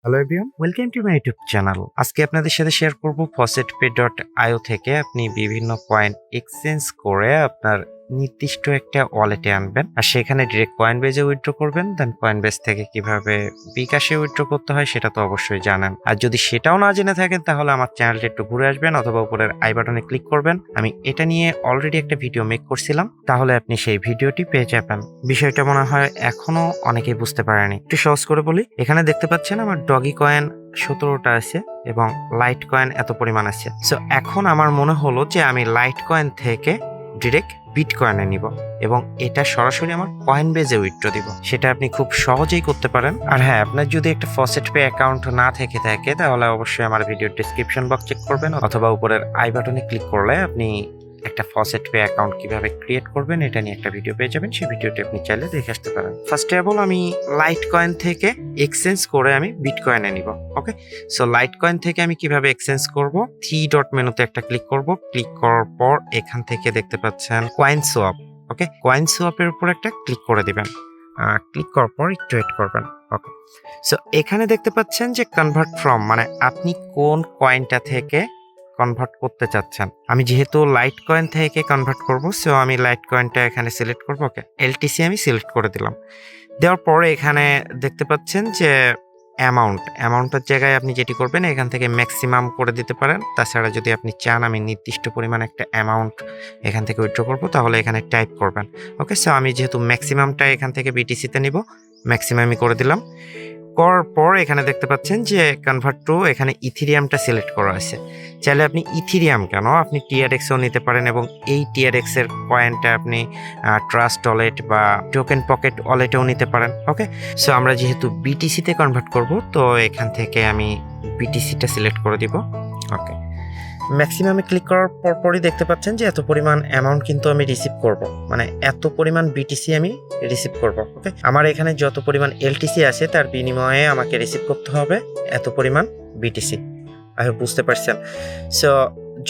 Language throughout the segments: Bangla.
Hello everyone, welcome to my YouTube channel. আজকে আপনাদের সাথে শেয়ার করব FaucetPay.io থেকে আপনি বিভিন্ন কয়েন এক্সচেঞ্জ করে আপনার নির্দিষ্ট একটা ওয়ালেটে আনবেন, আর সেখানে ডিরেক্ট কয়েনবেজে উইথড্র করবেন। দেন কয়েনবেজ থেকে কিভাবে বিকাশে উইথড্র করতে হয় সেটা তো অবশ্যই জানেন। আর যদি সেটাও না জেনে থাকেন তাহলে আমার চ্যানেলটা একটু ঘুরে আসবেন অথবা উপরের আই বাটনে ক্লিক করবেন। আমি এটা নিয়ে অলরেডি একটা ভিডিও মেক করছিলাম, তাহলে আপনি সেই ভিডিওটি পেয়ে যাবেন। বিষয়টা মনে হয় এখনো অনেকেই বুঝতে পারেনি। একটু সহজ করে বলি, এখানে দেখতে পাচ্ছেন আমার ডগি কয়েন 17টা আছে এবং লাইট কয়েন এত পরিমাণ আছে। সো এখন আমার মনে হলো যে আমি লাইট কয়েন থেকে ডিরেক্ট বিটকয়েনে নিব এবং এটা সরাসরি আমার কয়েনবেজে উইথড্র দিব। সেটা আপনি খুব সহজেই করতে পারেন। আর হ্যাঁ, আপনার যদি একটা FaucetPay অ্যাকাউন্ট না থেকে থাকে তাহলে অবশ্যই আমার ভিডিওর ডেসক্রিপশন বক্স চেক করবেন অথবা উপরের আই বাটনে ক্লিক করলে আপনি একটা FaucetPay অ্যাকাউন্ট কিভাবে ক্রিয়েট করবেন এটা নিয়ে একটা ভিডিও পেয়ে যাবেন। সেই ভিডিওটি আপনি চাইলে দেখে আসতে পারেন। ফার্স্ট অফ অল আমি লাইট কয়েন থেকে এক্সচেঞ্জ করে আমি বিটকয়েনে নিব। ওকে, সো লাইট কয়েন থেকে আমি কিভাবে এক্সচেঞ্জ করব, 3 ডট মেনুতে একটা ক্লিক করব। ক্লিক করার পর এখান থেকে দেখতে পাচ্ছেন কয়েন সোয়াপ। ওকে, কয়েন সোয়াপের উপর একটা ক্লিক করে দিবেন। ক্লিক করার পর একটু ওয়েট করবেন। ওকে, সো এখানে দেখতে পাচ্ছেন যে কনভার্ট ফ্রম, মানে আপনি কোন কয়েনটা থেকে কনভার্ট করতে চাচ্ছেন। আমি যেহেতু লাইট কয়েন থেকে কনভার্ট করব, সো আমি লাইট কয়েনটা এখানে সিলেক্ট করব। ওকে, এলটিসি আমি সিলেক্ট করে দিলাম। দেওয়ার পরে এখানে দেখতে পাচ্ছেন যে অ্যামাউন্টের জায়গায় আপনি যেটি করবেন এখান থেকে ম্যাক্সিমাম করে দিতে পারেন। তাছাড়া যদি আপনি চান আমি নির্দিষ্ট পরিমাণ একটা অ্যামাউন্ট এখান থেকে উইথড্র করবো তাহলে এখানে টাইপ করবেন। ওকে, সো আমি যেহেতু ম্যাক্সিমামটা এখান থেকে বিটিসিতে নিব, ম্যাক্সিমামই করে দিলাম। করার পর এখানে দেখতে পাচ্ছেন যে কনভার্ট টু, এখানে ইথিরিয়ামটা সিলেক্ট করা আছে। চাইলে আপনি ইথিরিয়াম কেন, আপনি টিআরএক্সও নিতে পারেন এবং এই টিআরএক্স এর কয়েনটা আপনি ট্রাস্ট ওয়ালেট বা টোকেন পকেট ওয়ালেটেও নিতে পারেন। ওকে, সো আমরা যেহেতু বিটিসিতে কনভার্ট করব তো এখান থেকে আমি বিটিসিটা সিলেক্ট করে দিব। ওকে, ম্যাক্সিমামে ক্লিক করার পরপরই দেখতে পাচ্ছেন যে এত পরিমাণ অ্যামাউন্ট কিন্তু আমি রিসিভ করব, মানে এত পরিমাণ বিটিসি আমি রিসিভ করব। ওকে, আমার এখানে যত পরিমাণ এলটিসি আছে তার বিনিময়ে আমাকে রিসিভ করতে হবে এত পরিমাণ বিটিসি। আমি বুঝতে পারছেন। সো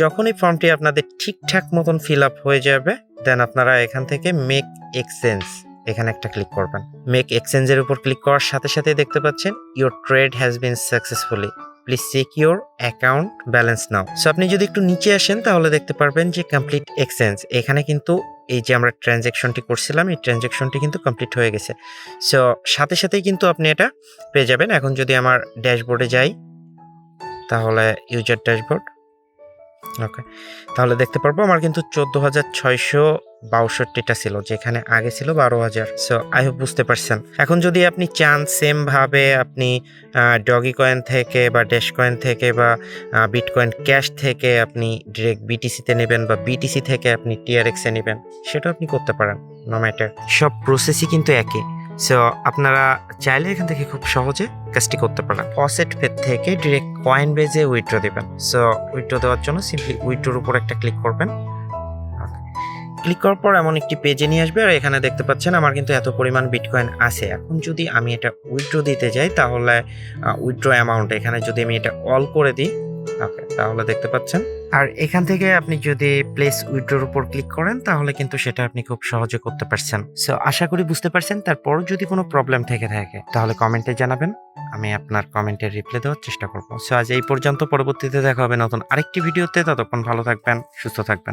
যখন এই ফর্মটি আপনাদের ঠিকঠাক মতন ফিল আপ হয়ে যাবে, দেন আপনারা এখান থেকে মেক এক্সচেঞ্জ এখানে একটা ক্লিক করবেন। মেক এক্সচেঞ্জের উপর ক্লিক করার সাথে সাথে দেখতে পাচ্ছেন your trade has been successfully, please check your account balance now. So আপনি যদি একটু নিচে আসেন তাহলে দেখতে পারবেন যে কমপ্লিট এক্সচেঞ্জ। এখানে কিন্তু এই যে আমরা ট্রানজ্যাকশনটি করছিলাম এই ট্রানজ্যাকশনটি কিন্তু কমপ্লিট হয়ে গেছে। সো সাথে সাথেই কিন্তু আপনি এটা পেয়ে যাবেন। এখন যদি আমার ড্যাশবোর্ডে যাই তাহলে ইউজার ড্যাশবোর্ড, ওকে, তাহলে দেখতে পারবো আমার কিন্তু 14,662টা ছিল, যেখানে আগে ছিল 12,000। সো আই হোপ বুঝতে পারছেন। এখন যদি আপনি চান সেম ভাবে আপনি ডগি কয়েন থেকে বা ড্যাশ কয়েন থেকে বা বিটকয়েন ক্যাশ থেকে আপনি ডিরেক্ট বিটিসিতে নেবেন বা বিটিসি থেকে আপনি টিআরএক্সে নেবেন, সেটা আপনি করতে পারেন। নো ম্যাটার, সব প্রসেসই কিন্তু একই। সো আপনারা চাইলে এখান থেকে খুব সহজে কাজটি করতে পারেন। FaucetPay থেকে ডিরেক্ট কয়েনবেজে উইথড্র দেবেন। সো উইথড্র দেওয়ার জন্য সিম্পলি উইথড্রোর উপর একটা ক্লিক করবেন। ক্লিক করার পর এমন একটি পেজে নিয়ে আসবে, আর এখানে দেখতে পাচ্ছেন আমার কিন্তু এত পরিমাণ বিটকয়েন আছে। এখন যদি আমি এটা উইথড্র দিতে যাই তাহলে উইথড্র অ্যামাউন্ট এখানে যদি আমি এটা অল করে দিই, ওকে, তাহলে দেখতে পাচ্ছেন। আর এখান থেকে আপনি যদি প্লেস উইথড্রোর উপর ক্লিক করেন তাহলে কিন্তু সেটা আপনি খুব সহজে করতে পারছেন। সো আশা করি বুঝতে পারছেন। তারপর যদি কোনো প্রবলেম থেকে থাকে তাহলে কমেন্টে জানাবেন, আমি আপনার কমেন্টের রিপ্লাই দেওয়ার চেষ্টা করব। সো আজ এই পর্যন্ত, পরবর্তীতে দেখা হবে নতুন আরেকটি ভিডিওতে। ততক্ষণ ভালো থাকবেন, সুস্থ থাকবেন।